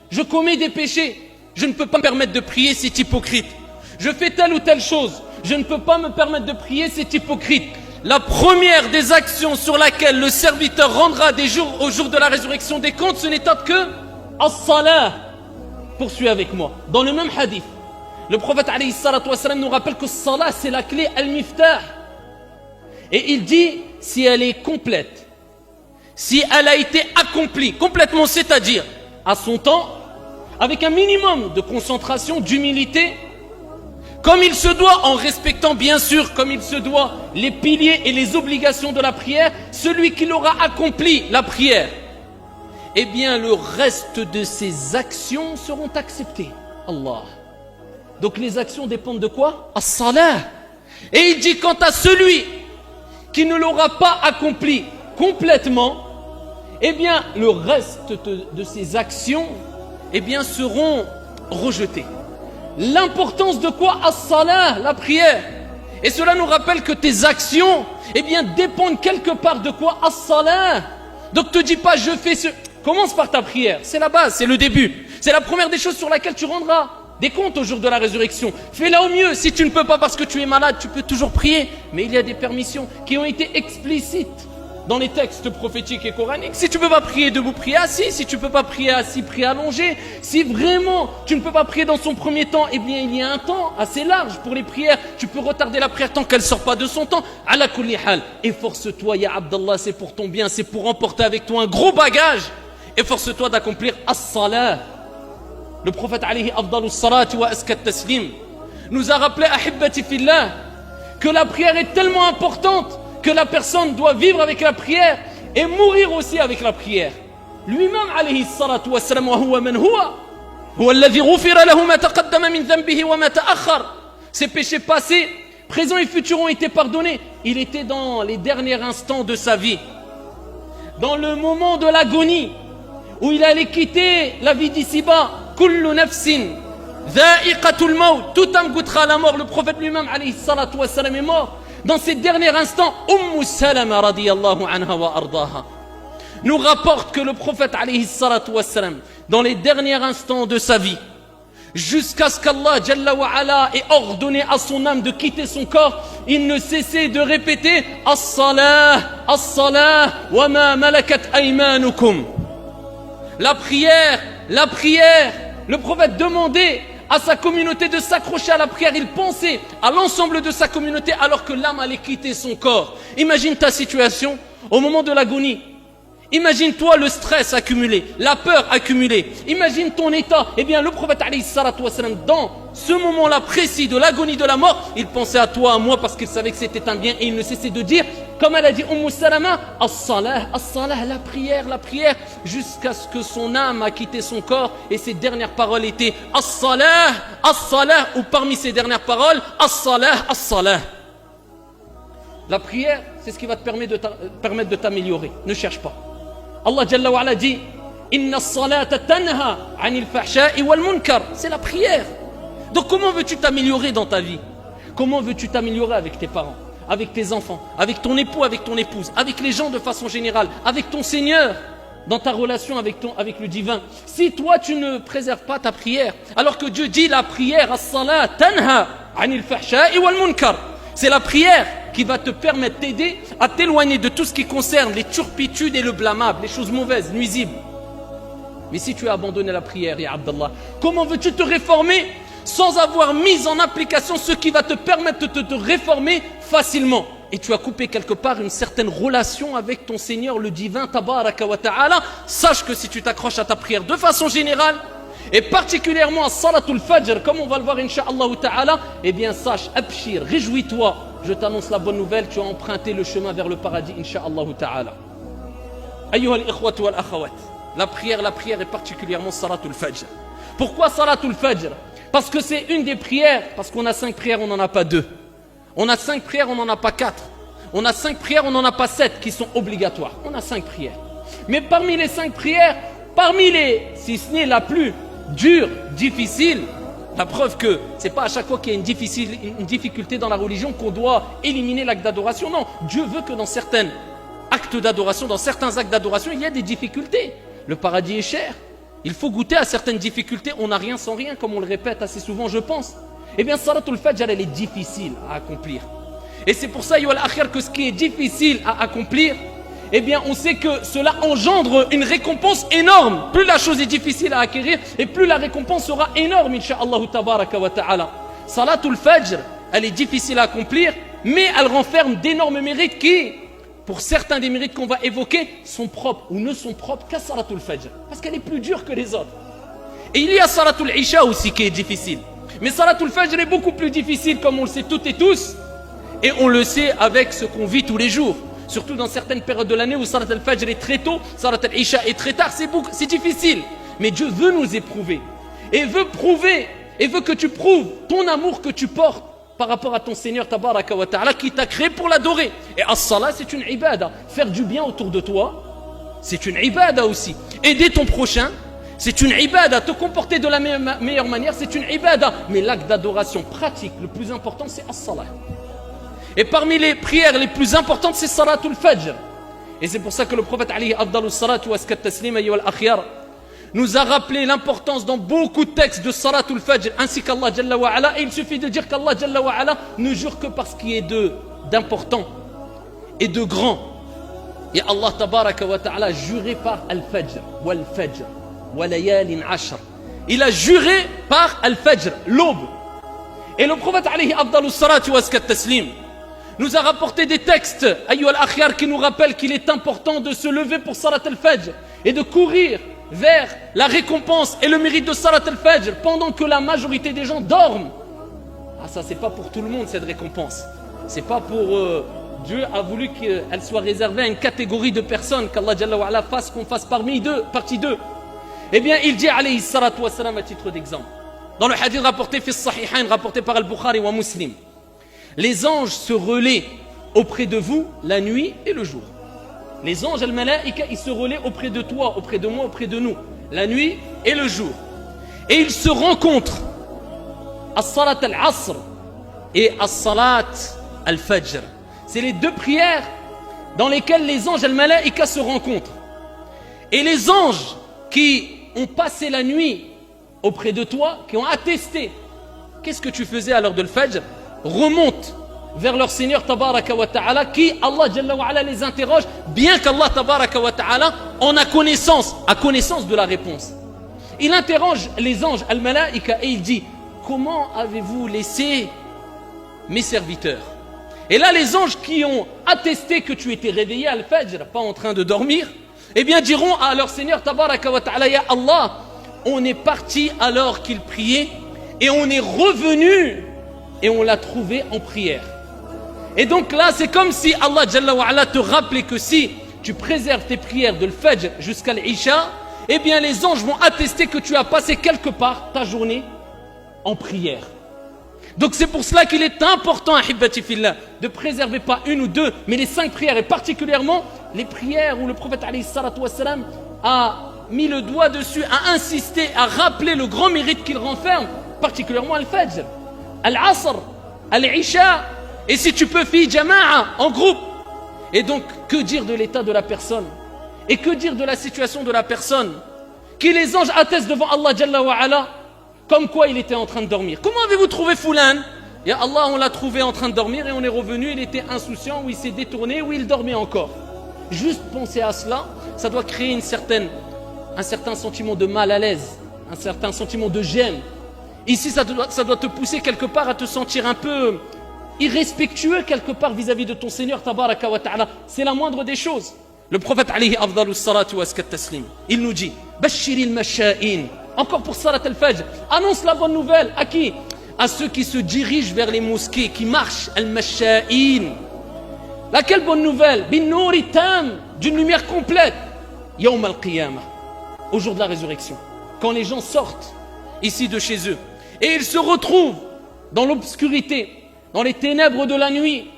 Je commets des péchés, je ne peux pas me permettre de prier, c'est hypocrite. Je fais telle ou telle chose, je ne peux pas me permettre de prier, c'est hypocrite. La première des actions sur laquelle le serviteur rendra au jour de la résurrection des comptes, ce n'est autre que as-salah. Poursuis avec moi. Dans le même hadith, le prophète alayhi salatu wassalam nous rappelle que salah c'est la clé al-miftah. Et il dit, si elle est complète, si elle a été accomplie complètement, c'est-à-dire à son temps, avec un minimum de concentration, d'humilité, comme il se doit, en respectant bien sûr, comme il se doit, les piliers et les obligations de la prière, celui qui l'aura accompli, la prière, eh bien le reste de ses actions seront acceptées. Allah. Donc les actions dépendent de quoi? As-salah. Et il dit, quant à celui qui ne l'aura pas accompli complètement, eh bien le reste de ses actions, eh bien seront rejetées. L'importance de quoi? As-salah, la prière. Et cela nous rappelle que tes actions, eh bien, dépendent quelque part de quoi? As-salah. Donc te dis pas, je fais ce... Commence par ta prière, c'est la base, c'est le début. C'est la première des choses sur laquelle tu rendras des comptes au jour de la résurrection. Fais-la au mieux. Si tu ne peux pas parce que tu es malade, tu peux toujours prier. Mais il y a des permissions qui ont été explicites dans les textes prophétiques et coraniques. Si tu ne peux pas prier debout, prie assis. Si tu ne peux pas prier assis, prie allongé. Si vraiment tu ne peux pas prier dans son premier temps, eh bien il y a un temps assez large pour les prières. Tu peux retarder la prière tant qu'elle ne sort pas de son temps. Ala kulli hal. Efforce-toi, ya Abdallah, c'est pour ton bien, c'est pour emporter avec toi un gros bagage. Efforce-toi d'accomplir as-salah. Le prophète alayhi afdalus salati wa askat taslim nous a rappelé, ahibbati fillah, que la prière est tellement importante que la personne doit vivre avec la prière et mourir aussi avec la prière. Lui-même alayhi salatu wa salam wa huwa man huwa alladhi ghufira lahu ma taqaddama min dhanbihi wa ma ta'akhkhar. Ses péchés passés, présents et futurs ont été pardonnés. Il était dans les derniers instants de sa vie, dans le moment de l'agonie où il allait quitter la vie d'ici-bas. Kullu nafsin dha'iqatul maut, tout âme goûtera la mort. Le prophète lui-même alayhi salatu wa salam est mort. Dans ces derniers instants, Salama radiyallahu anha wa ardaha nous rapporte que le prophète alayhi salatu wa salam, dans les derniers instants de sa vie, jusqu'à ce qu'Allah Jalla wa ala ait ordonné à son âme de quitter son corps, il ne cessait de répéter as-salah, as-salah, wa ma malakat aymanukum. La prière, la prière. Le prophète demandait à sa communauté de s'accrocher à la prière. Il pensait à l'ensemble de sa communauté alors que l'âme allait quitter son corps. Imagine ta situation au moment de l'agonie. Imagine-toi le stress accumulé, la peur accumulée. Imagine ton état. Eh bien, le prophète alayhi salatu wa salam, dans ce moment-là précis de l'agonie de la mort, il pensait à toi, à moi, parce qu'il savait que c'était un bien. Et il ne cessait de dire, comme elle a dit Salama, as-salah, as-salah, la prière, jusqu'à ce que son âme a quitté son corps. Et ses dernières paroles étaient as-salah, as-salah, ou parmi ses dernières paroles, as-salah, as-salah. La prière, c'est ce qui va te permettre de t'améliorer. Ne cherche pas. Allah Jalla wa ala dit Inna as-salata tanha 'anil fahsha'i wal munkar. C'est la prière. Donc comment veux-tu t'améliorer dans ta vie? Comment veux-tu t'améliorer avec tes parents, avec tes enfants, avec ton époux, avec ton épouse, avec les gens de façon générale, avec ton Seigneur, dans ta relation avec le divin? Si toi tu ne préserves pas ta prière, alors que Dieu dit la prière, as-salat tanha 'anil fahsha'i wal munkar, c'est la prière qui va te permettre d'aider à t'éloigner de tout ce qui concerne les turpitudes et le blâmable, les choses mauvaises, nuisibles. Mais si tu as abandonné la prière, ya Abdallah, comment veux-tu te réformer sans avoir mis en application ce qui va te permettre de te réformer facilement? Et tu as coupé quelque part une certaine relation avec ton Seigneur, le divin, tabaraka wa ta'ala. Sache que si tu t'accroches à ta prière de façon générale, et particulièrement à Salatul Fajr, comme on va le voir incha'Allah ta'ala, eh bien sache, abshir, réjouis-toi. Je t'annonce la bonne nouvelle, tu as emprunté le chemin vers le paradis, incha'Allah ta'ala. Ayyuha al-ikhwatu wal-akhawat. La prière et particulièrement Salatul Fajr. Pourquoi Salatul Fajr? Parce que c'est une des prières, parce qu'on a 5 prières, on n'en a pas 2. On a 5 prières, on n'en a pas 4. On a 5 prières, on n'en a pas 7 qui sont obligatoires. On a 5 prières. Mais parmi les 5 prières, si ce n'est la plus dure, difficile, la preuve que c'est pas à chaque fois qu'il y a une difficulté dans la religion qu'on doit éliminer l'acte d'adoration. Non, Dieu veut que dans certains actes d'adoration, il y a des difficultés. Le paradis est cher, il faut goûter à certaines difficultés. On n'a rien sans rien, comme on le répète assez souvent, je pense. Eh bien, Salatul Fajr, elle est difficile à accomplir. Et c'est pour ça, que ce qui est difficile à accomplir, eh bien, on sait que cela engendre une récompense énorme. Plus la chose est difficile à acquérir, et plus la récompense sera énorme, incha'Allah tabaraka wa ta'ala. Salatul Fajr, elle est difficile à accomplir, mais elle renferme d'énormes mérites qui, pour certains des mérites qu'on va évoquer, sont propres ou ne sont propres qu'à Salatul Fajr. Parce qu'elle est plus dure que les autres. Et il y a Salatul Isha aussi qui est difficile. Mais Salatul Fajr est beaucoup plus difficile, comme on le sait toutes et tous. Et on le sait avec ce qu'on vit tous les jours. Surtout dans certaines périodes de l'année où Salat al-Fajr est très tôt, Salat al-Isha est très tard, c'est difficile. Mais Dieu veut nous éprouver. Et veut prouver, et veut que tu prouves ton amour que tu portes par rapport à ton Seigneur Tabaraka wa Ta'ala qui t'a créé pour l'adorer. Et as-salat, c'est une ibada. Faire du bien autour de toi, c'est une ibada aussi. Aider ton prochain, c'est une ibada. Te comporter de la meilleure manière, c'est une ibada. Mais l'acte d'adoration pratique, le plus important, c'est as-salat. Et parmi les prières les plus importantes, c'est Salatul Fajr. Et c'est pour ça que le prophète alayhi afdalus salatu wa askat taslim ayyuhal akhyar nous a rappelé l'importance dans beaucoup de textes de Salatul Fajr ainsi qu'Allah Jalla wa Ala. Et il suffit de dire qu'Allah Jalla wa Ala ne jure que par ce qui est d'important et de grand. Et Allah Tabaraka wa Ta'ala a juré par Al-Fajr wal Fajr wa layalin ashr. Il a juré par Al-Fajr, l'aube. Et le prophète alayhi afdalus salatu wa askat taslim nous a rapporté des textes, ayyuhal akhyar, qui nous rappellent qu'il est important de se lever pour Salat al-Fajr et de courir vers la récompense et le mérite de Salat al-Fajr pendant que la majorité des gens dorment. Ah, ça, c'est pas pour tout le monde cette récompense. C'est pas pour Dieu a voulu qu'elle soit réservée à une catégorie de personnes, qu'Allah Jalla wa Ala fasse qu'on fasse partie d'eux. Eh bien, il dit alayhi salatu wa salam à titre d'exemple. Dans le hadith rapporté fi Sahihain, rapporté par Al-Bukhari wa Muslim. Les anges se relaient auprès de vous la nuit et le jour. Les anges, al-malaïka, ils se relaient auprès de toi, auprès de moi, auprès de nous, la nuit et le jour. Et ils se rencontrent. As-salat al-asr et as-salat al-fajr. C'est les deux prières dans lesquelles les anges, al-malaïka, se rencontrent. Et les anges qui ont passé la nuit auprès de toi, qui ont attesté qu'est-ce que tu faisais à l'heure de l'Fajr, remontent vers leur Seigneur Tabaraka wa Ta'ala qui, Allah Jalla wa Ala, les interroge, bien qu'Allah Tabaraka wa Ta'ala en a connaissance de la réponse. Il interroge les anges, al-malaïka, et il dit, comment avez-vous laissé mes serviteurs? Et là, les anges qui ont attesté que tu étais réveillé à l'Fajr, pas en train de dormir, eh bien diront à leur Seigneur Tabaraka wa Ta'ala, ya Allah, on est parti alors qu'il priait et on est revenu et on l'a trouvé en prière. Et donc là, c'est comme si Allah Jalla wa Ala te rappelait que si tu préserves tes prières de l'Fajr jusqu'à l'Isha, eh bien les anges vont attester que tu as passé quelque part ta journée en prière. Donc c'est pour cela qu'il est important, ahibbati fillah, de préserver pas une ou deux, mais les 5 prières, et particulièrement les prières où le prophète alayhi salatu wassalam a mis le doigt dessus, a insisté, a rappelé le grand mérite qu'il renferme, particulièrement al-Fajr, al-Asr, al-Isha, et si tu peux, fi jama'a, en groupe. Et donc, que dire de l'état de la personne? Et que dire de la situation de la personne qui les anges attestent devant Allah Jalla wa Ala comme quoi il était en train de dormir? Comment avez-vous trouvé Foulan? Ya Allah, on l'a trouvé en train de dormir et on est revenu, il était insouciant, ou il s'est détourné, ou il dormait encore. Juste penser à cela, ça doit créer un certain sentiment de mal à l'aise, un certain sentiment de gêne. Ici, ça doit te pousser quelque part à te sentir un peu irrespectueux quelque part vis-à-vis de ton Seigneur Tabaraka wa Ta'ala. C'est la moindre des choses. Le prophète alayhi afdalus salatu wa askat taslim, il nous dit Bashiril masha'in. Encore pour Salat al-Fajr, annonce la bonne nouvelle à qui? À ceux qui se dirigent vers les mosquées, qui marchent, al-masha'in. Laquelle bonne nouvelle? Bin nouri tam, d'une lumière complète. Yawm al-qiyamah, au jour de la résurrection, quand les gens sortent ici de chez eux et ils se retrouvent dans l'obscurité, dans les ténèbres de la nuit,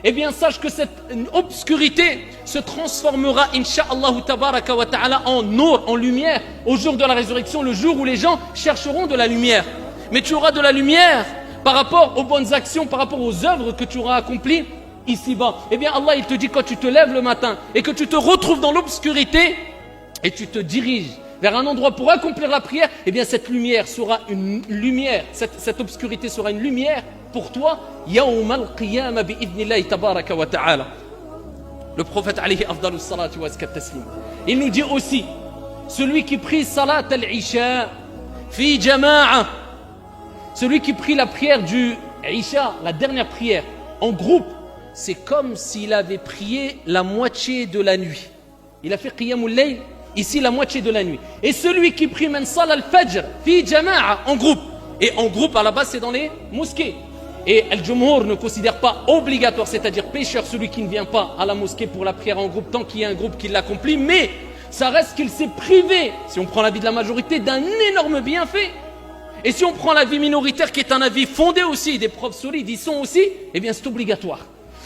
eh bien sache que cette obscurité se transformera, incha'Allah tabaraka wa ta'ala, en nour, en lumière, au jour de la résurrection, le jour où les gens chercheront de la lumière. Mais tu auras de la lumière par rapport aux bonnes actions, par rapport aux œuvres que tu auras accomplies ici-bas. Eh bien Allah, il te dit, quand tu te lèves le matin et que tu te retrouves dans l'obscurité et tu te diriges vers un endroit pour accomplir la prière, eh bien cette lumière sera une lumière, cette obscurité sera une lumière pour toi, yawm al-qiyamah bi'idhnillahi tabaraka wa ta'ala. Le prophète alayhi afdalus salatu wa azka taslim. Il nous dit aussi, celui qui prie salat al-isha fi jama'a, celui qui prie la prière du isha, la dernière prière, en groupe, c'est comme s'il avait prié la moitié de la nuit. Il a fait qiyamul layl, ici la moitié de la nuit. Et celui qui prie man sala al-fajr fi jama'a, en groupe, et en groupe à la base c'est dans les mosquées. Et Al-Jumhur ne considère pas obligatoire, c'est-à-dire pécheur, celui qui ne vient pas à la mosquée pour la prière en groupe, tant qu'il y a un groupe qui l'accomplit, mais ça reste qu'il s'est privé, si on prend l'avis de la majorité, d'un énorme bienfait. Et si on prend l'avis minoritaire, qui est un avis fondé aussi, des preuves solides, ils sont aussi, eh bien c'est obligatoire.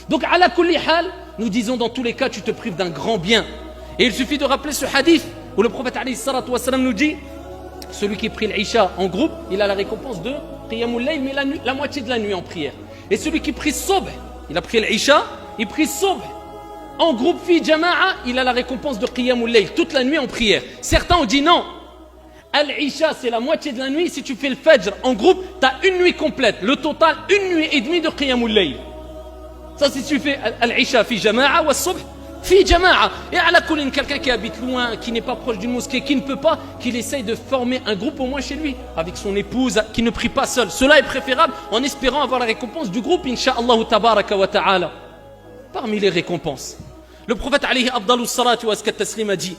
Donc, ala kulli hal, nous disons dans tous les cas, tu te prives d'un grand bien. Et il suffit de rappeler ce hadith, où le prophète alayhi salatu wassalam nous dit, celui qui prie l'Isha en groupe, il a la récompense de Qiyamul Layl, mais la moitié de la nuit en prière. Et celui qui prie Subh, il a pris l'Isha, il prie Subh en groupe fi jama'a, il a la récompense de Qiyamul Layl, toute la nuit en prière. Certains ont dit non, Al-Isha c'est la moitié de la nuit, si tu fais le Fajr en groupe, tu as une nuit complète, le total une nuit et demie de Qiyamul Layl. Ça si tu fais Al-Isha fi jama'a wa Subh fi jama'a. Et à la colline, quelqu'un qui habite loin, qui n'est pas proche d'une mosquée, qui ne peut pas, qu'il essaye de former un groupe au moins chez lui, avec son épouse, qui ne prie pas seul. Cela est préférable en espérant avoir la récompense du groupe, insha'Allah tabaraka wa ta'ala. Parmi les récompenses, le prophète alayhi afdalus salatu wa azka taslim a dit,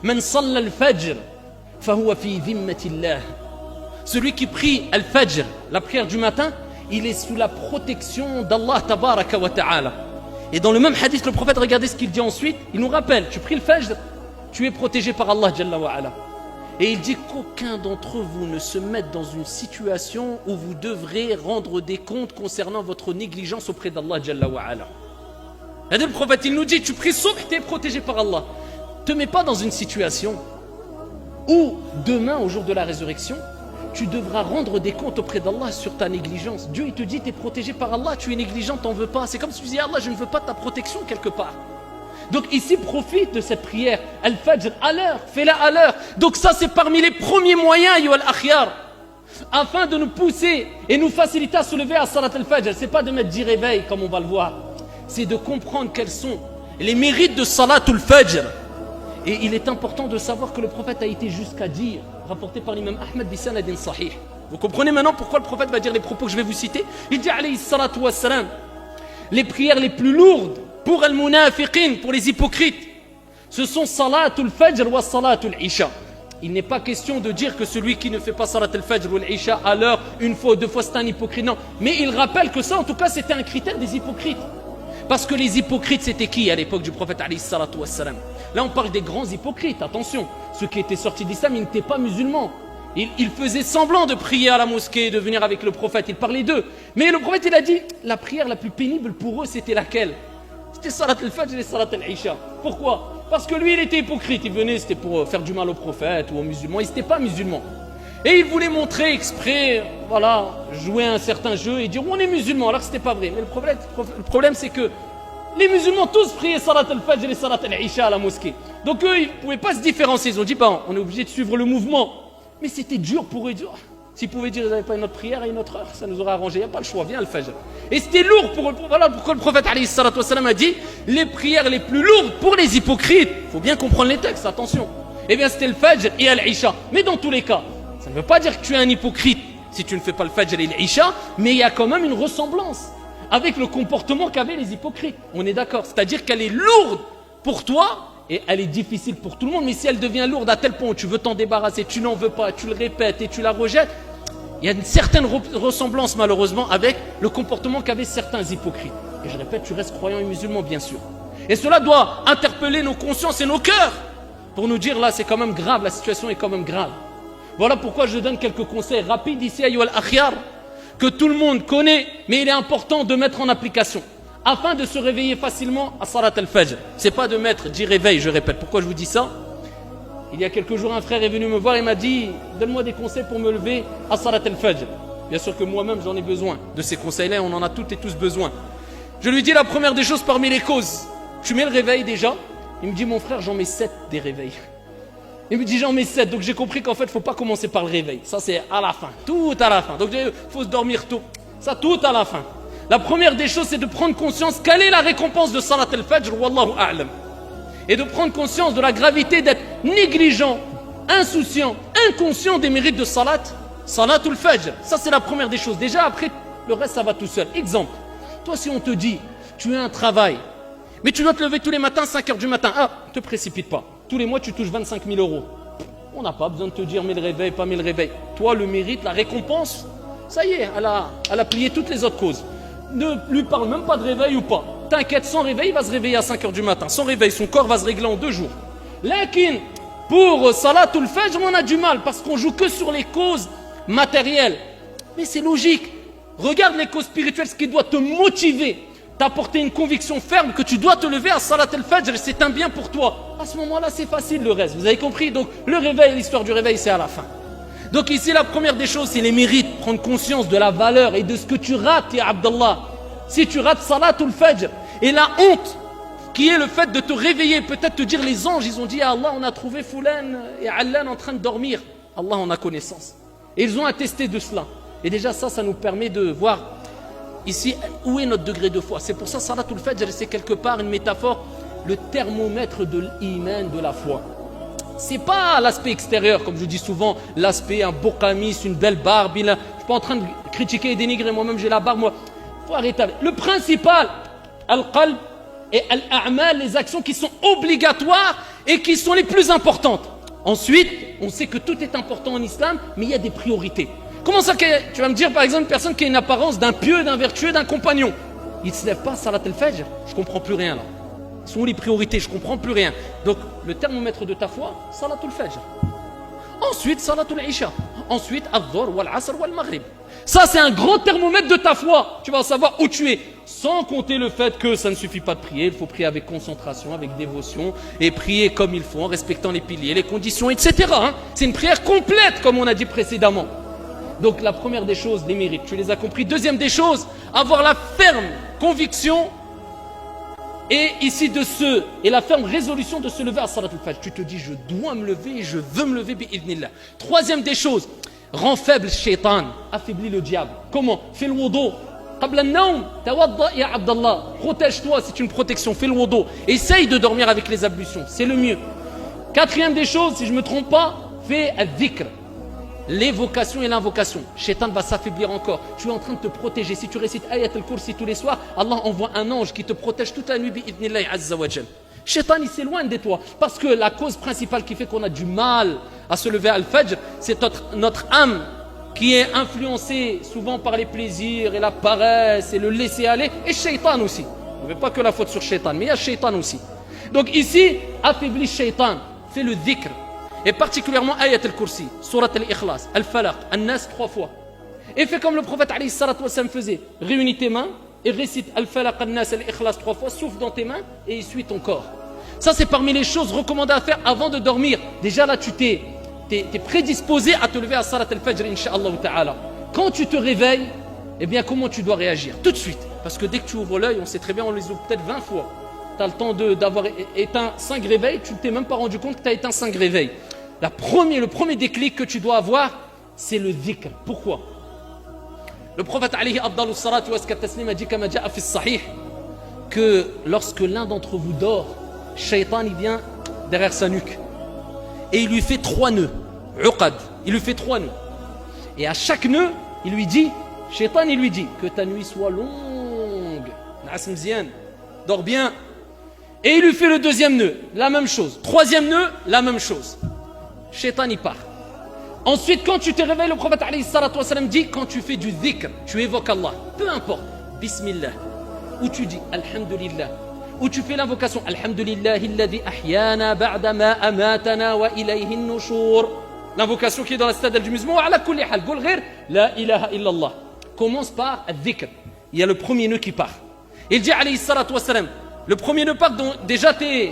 man salla al-fajr fahuwa fi dhimmatillah. Celui qui prie al-fajr, la prière du matin, il est sous la protection d'Allah tabaraka wa ta'ala. Et dans le même hadith, le prophète, regardez ce qu'il dit ensuite, il nous rappelle, tu pries le fajr, tu es protégé par Allah Jalla wa ala. Et il dit qu'aucun d'entre vous ne se mette dans une situation où vous devrez rendre des comptes concernant votre négligence auprès d'Allah Jalla wa ala. Le prophète, il nous dit, tu pries subh, tu es protégé par Allah. Ne te mets pas dans une situation où demain, au jour de la résurrection, tu devras rendre des comptes auprès d'Allah sur ta négligence. Dieu, il te dit, tu es protégé par Allah, tu es négligent, t'en veux pas. C'est comme si tu disais, Allah, je ne veux pas ta protection quelque part. Donc ici, profite de cette prière, Al-Fajr, à l'heure, fais-la à l'heure. Donc ça, c'est parmi les premiers moyens, Ayyuha al-Akhyar, afin de nous pousser et nous faciliter à se lever à Salat al-Fajr. C'est pas de mettre 10 réveils, comme on va le voir. C'est de comprendre quels sont les mérites de Salat al-Fajr. Et il est important de savoir que le prophète a été jusqu'à dire, rapporté par l'imam Ahmed bisanadin sahih. Vous comprenez maintenant pourquoi le prophète va dire les propos que je vais vous citer? Il dit alayhi salatu wassalam, les prières les plus lourdes pour al-munafiqin, pour les hypocrites, ce sont salatul fajr wa salatul isha. Il n'est pas question de dire que celui qui ne fait pas salat al-fajr ou al-isha à l'heure, une fois ou deux fois, c'est un hypocrite. Non, mais il rappelle que ça, en tout cas, c'était un critère des hypocrites. Parce que les hypocrites, c'était qui à l'époque du prophète alayhi salatu wassalam? Là, on parle des grands hypocrites, attention. Ceux qui étaient sortis d'islam, ils n'étaient pas musulmans. Ils faisaient semblant de prier à la mosquée, de venir avec le prophète. Ils parlaient d'eux. Mais le prophète, il a dit, la prière la plus pénible pour eux, c'était laquelle? C'était salat al-fajr et salat al-isha. Pourquoi? Parce que lui, il était hypocrite. Il venait, c'était pour faire du mal au prophète ou aux musulmans. Il n'était pas musulman. Et il voulait montrer exprès, voilà, jouer un certain jeu et dire on est musulman, alors que ce n'était pas vrai. Mais le problème c'est que les musulmans tous priaient salat al-fajr et salat al-isha à la mosquée. Donc eux, ils ne pouvaient pas se différencier. Ils ont dit, on est obligé de suivre le mouvement. Mais c'était dur pour eux. S'ils pouvaient dire, ils n'avaient pas une autre prière à une autre heure, ça nous aurait arrangé. Il n'y a pas le choix, viens al-fajr. Et c'était lourd pour eux. Voilà pourquoi le prophète alayhi salatu wassalam a dit, les prières les plus lourdes pour les hypocrites. Il faut bien comprendre les textes, attention. Eh bien c'était le fajr et al-isha. Mais dans tous les cas, ça ne veut pas dire que tu es un hypocrite si tu ne fais pas le fajr et l'isha, mais il y a quand même une ressemblance avec le comportement qu'avaient les hypocrites. On est d'accord. C'est-à-dire qu'elle est lourde pour toi et elle est difficile pour tout le monde. Mais si elle devient lourde à tel point où tu veux t'en débarrasser, tu n'en veux pas, tu le répètes et tu la rejettes, il y a une certaine ressemblance malheureusement avec le comportement qu'avaient certains hypocrites. Et je répète, tu restes croyant et musulman bien sûr. Et cela doit interpeller nos consciences et nos cœurs pour nous dire là c'est quand même grave, la situation est quand même grave. Voilà pourquoi je donne quelques conseils rapides ici, Ayyuha al-Akhyar, que tout le monde connaît, mais il est important de mettre en application, afin de se réveiller facilement à Salat al-Fajr. C'est pas de mettre 10 réveils, je répète. Pourquoi je vous dis ça? Il y a quelques jours, un frère est venu me voir et m'a dit, donne-moi des conseils pour me lever à Salat al-Fajr. Bien sûr que moi-même, j'en ai besoin de ces conseils-là, on en a toutes et tous besoin. Je lui dis la première des choses parmi les causes. Tu mets le réveil déjà? Il me dit, mon frère, j'en mets 7 des réveils. Il me dit j'en mets 7, donc j'ai compris qu'en fait il ne faut pas commencer par le réveil. Ça c'est à la fin, tout à la fin. Donc il faut se dormir tôt. Ça tout à la fin. La première des choses c'est de prendre conscience quelle est la récompense de Salat al-Fajr, wallahu a'lam. Et de prendre conscience de la gravité d'être négligent, insouciant, inconscient des mérites de Salatul Fajr. Ça c'est la première des choses. Déjà après, le reste ça va tout seul. Exemple, toi si on te dit, tu as un travail, mais tu dois te lever tous les matins 5 heures du matin. Ah, ne te précipite pas. Tous les mois tu touches 25 000 euros. On n'a pas besoin de te dire mets le réveil, pas mets le réveil. Toi le mérite, la récompense, ça y est, elle a plié toutes les autres causes. Ne lui parle même pas de réveil ou pas. T'inquiète, sans réveil, il va se réveiller à 5 heures du matin. Sans réveil, son corps va se régler en 2 jours. Lakin, pour Salatul Fajr, on a du mal parce qu'on joue que sur les causes matérielles. Mais c'est logique. Regarde les causes spirituelles, ce qui doit te motiver, t'apporter une conviction ferme que tu dois te lever à Salatul Fajr, c'est un bien pour toi. À ce moment-là, c'est facile le reste. Vous avez compris? Donc, le réveil, l'histoire du réveil, c'est à la fin. Donc ici, la première des choses, c'est les mérites. Prendre conscience de la valeur et de ce que tu rates, ya Abdallah. Si tu rates Salatul Fajr, et la honte qui est le fait de te réveiller, peut-être te dire les anges, ils ont dit à Allah, on a trouvé Foulan et Allan en train de dormir. Allah en a connaissance. Et ils ont attesté de cela. Et déjà ça nous permet de voir ici où est notre degré de foi. C'est pour ça Salatul Fajr, c'est quelque part une métaphore, le thermomètre de l'iman, de la foi. C'est pas l'aspect extérieur, comme je dis souvent, l'aspect un beau camis, une belle barbe. Je suis pas en train de critiquer et dénigrer, moi-même j'ai la barbe, moi. Faut arrêter. Le principal, al-qalb et al-a'mal, les actions qui sont obligatoires et qui sont les plus importantes. Ensuite, on sait que tout est important en islam, mais il y a des priorités. Comment ça, tu vas me dire par exemple une personne qui a une apparence d'un pieux, d'un vertueux, d'un compagnon. Il ne se lève pas Salat al-Fajr, je comprends plus rien là. Ce sont les priorités, je comprends plus rien. Donc le thermomètre de ta foi, Salatul Fajr. Ensuite, Salatul Isha. Ensuite, Al-Dhuhr, Wal-Asr, Wal-Maghrib. Ça, c'est un grand thermomètre de ta foi. Tu vas savoir où tu es. Sans compter le fait que ça ne suffit pas de prier. Il faut prier avec concentration, avec dévotion. Et prier comme il faut, en respectant les piliers, les conditions, etc. C'est une prière complète, comme on a dit précédemment. Donc, la première des choses, les mérites. Tu les as compris. Deuxième des choses, avoir la ferme conviction et ici et la ferme résolution de se lever à Salatul Fajr. Tu te dis, je dois me lever et je veux me lever, bi'idhnillah. Troisième des choses, rend faible shaitan, affaiblit le diable. Comment? Fais le wudu. Qabla an-nawm, tawadda ya Abdallah. Protège-toi, c'est une protection. Fais le wudu. Essaye de dormir avec les ablutions, c'est le mieux. Quatrième des choses, si je ne me trompe pas, fais al-dhikr. L'évocation et l'invocation. Shaitan va s'affaiblir encore. Tu es en train de te protéger. Si tu récites Ayat al-Kursi tous les soirs, Allah envoie un ange qui te protège toute la nuit, bi'idhnillahi azza wa jal. Shaitan, il s'éloigne de toi. Parce que la cause principale qui fait qu'on a du mal à se lever à al-Fajr, c'est notre âme qui est influencée souvent par les plaisirs et la paresse et le laisser aller. Et Shaitan aussi. On ne veut pas que la faute sur Shaitan, mais il y a Shaitan aussi. Donc ici, affaiblis Shaitan. Fais le dhikr. Et particulièrement Ayat al-Kursi, Surat al-Ikhlas, al-Falaq, al-Nas 3 fois. Et fais comme le prophète alayhi salatu wassalam faisait. Réunis tes mains et récite al-Falaq, al-Nas, al-Ikhlas 3 fois, souffle dans tes mains et essuie ton corps. Ça c'est parmi les choses recommandées à faire avant de dormir. Déjà là tu t'es prédisposé à te lever à Salat al-Fajr, incha'Allah ta'ala. Quand tu te réveilles, eh bien comment tu dois réagir? Tout de suite. Parce que dès que tu ouvres l'œil, on sait très bien, on les ouvre peut-être 20 fois. Tu as le temps d'avoir éteint 5 réveils, tu ne t'es même pas rendu compte que tu as éteint 5 réveils. Le premier déclic que tu dois avoir, c'est le dhikr. Pourquoi? Le prophète alayhi afdalu salatu wa taslim a dit kama ja'a fi sahih que lorsque l'un d'entre vous dort, Shaitan il vient derrière sa nuque et il lui fait 3 nœuds. Uqad, il lui fait 3 nœuds. Et à chaque nœud, il lui dit, Shaitan il lui dit que ta nuit soit longue. Na'as mzian, dors bien. Et il lui fait le deuxième nœud, la même chose. Troisième nœud, la même chose. Shaitan y part. Ensuite, quand tu te réveilles, le prophète alayhi salatu wa sallam dit, quand tu fais du dhikr, tu évoques Allah, peu importe, Bismillah, ou tu dis Alhamdulillah, ou tu fais l'invocation Alhamdulillahi alladhi ahyana ba'da ma amatana wa ilayhi an-nushur. L'invocation qui est dans la citadelle du musulman, ala kulli hal, qul ghayr la ilaha illallah. Commence par al-dhikr. Il y a le premier nœud qui part. Il dit alayhi salatu wa sallam, le premier nœud part, donc déjà tu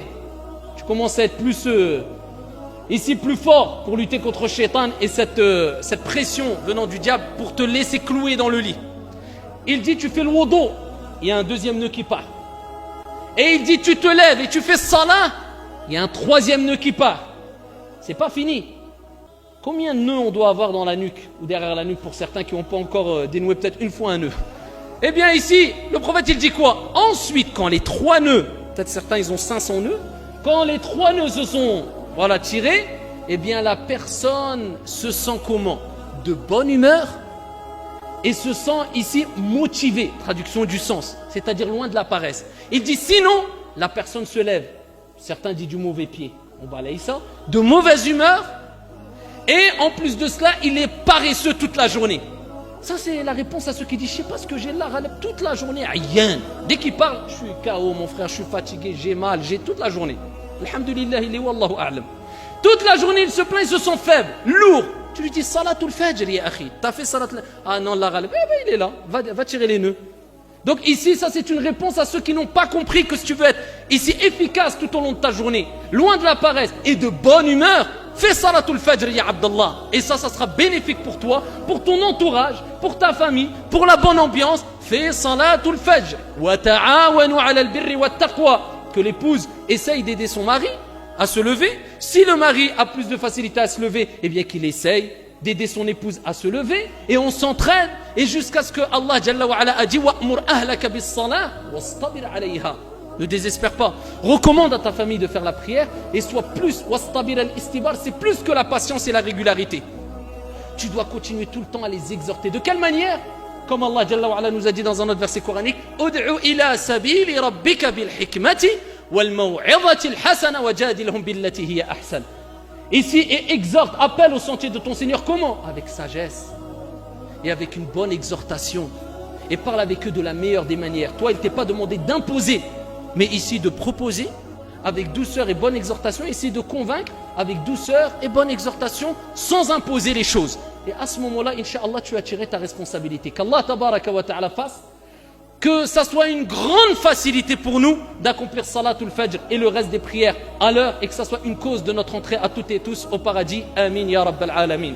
commences à être plus ici plus fort pour lutter contre Shaitan et cette pression venant du diable pour te laisser clouer dans le lit. Il dit tu fais le wudu, il y a un deuxième nœud qui part. Et il dit tu te lèves et tu fais salat, il y a un troisième nœud qui part. c'est pas fini. Combien de nœuds on doit avoir dans la nuque ou derrière la nuque pour certains qui n'ont pas encore dénoué peut-être une fois un nœud? Eh bien ici, le prophète il dit quoi? Ensuite, quand les 3 nœuds, peut-être certains ils ont 500 nœuds, quand les 3 nœuds se sont tirés, eh bien la personne se sent comment? De bonne humeur et se sent ici motivée, traduction du sens, c'est-à-dire loin de la paresse. Il dit sinon, la personne se lève, certains disent du mauvais pied, on balaye ça, de mauvaise humeur, et en plus de cela, il est paresseux toute la journée. Ça c'est la réponse à ceux qui disent, je ne sais pas ce que j'ai là, toute la journée, rien. Dès qu'il parle, je suis KO mon frère, je suis fatigué, j'ai mal, j'ai toute la journée. Alhamdulillah, il est wallahu a'lam. Toute la journée, il se plaint, il se sent faible, lourd. Tu lui dis Salatul Fajr, ya akhi. T'as fait Salat. Ah non, la ghalib. Eh ben, il est là. Va tirer les nœuds. Donc ici, ça c'est une réponse à ceux qui n'ont pas compris que si tu veux être ici efficace tout au long de ta journée, loin de la paresse et de bonne humeur, fais Salatul Fajr, ya Abdallah. Et ça sera bénéfique pour toi, pour ton entourage, pour ta famille, pour la bonne ambiance. Fais Salatul Fajr. Wa ta'awanu 'ala al-birri wat taqwa. Que l'épouse essaye d'aider son mari à se lever. Si le mari a plus de facilité à se lever, eh bien qu'il essaye d'aider son épouse à se lever, et on s'entraîne, et jusqu'à ce que Allah Jalla wa Ala a dit wa'mur ahlaka bis-salah wastabir 'alayha. Ne désespère pas, recommande à ta famille de faire la prière, et sois plus wastabir al-istibar, c'est plus que la patience et la régularité. Tu dois continuer tout le temps à les exhorter. De quelle manière? Comme Allah Jalla wa Ala nous a dit dans un autre verset coranique, ud'u ila sabili rabbika bil hikmati Ici, et exhorte, appelle au sentier de ton Seigneur. Comment? Avec sagesse et avec une bonne exhortation. Et parle avec eux de la meilleure des manières. Toi, il ne t'est pas demandé d'imposer, mais ici de proposer avec douceur et bonne exhortation. Ici de convaincre avec douceur et bonne exhortation sans imposer les choses. Et à ce moment-là, Inch'Allah, tu as tiré ta responsabilité. Qu'Allah tabaraka wa ta'ala fasse que ça soit une grande facilité pour nous d'accomplir Salatul Fajr et le reste des prières à l'heure, et que ça soit une cause de notre entrée à toutes et tous au paradis. Amin ya Rabbal Alamin.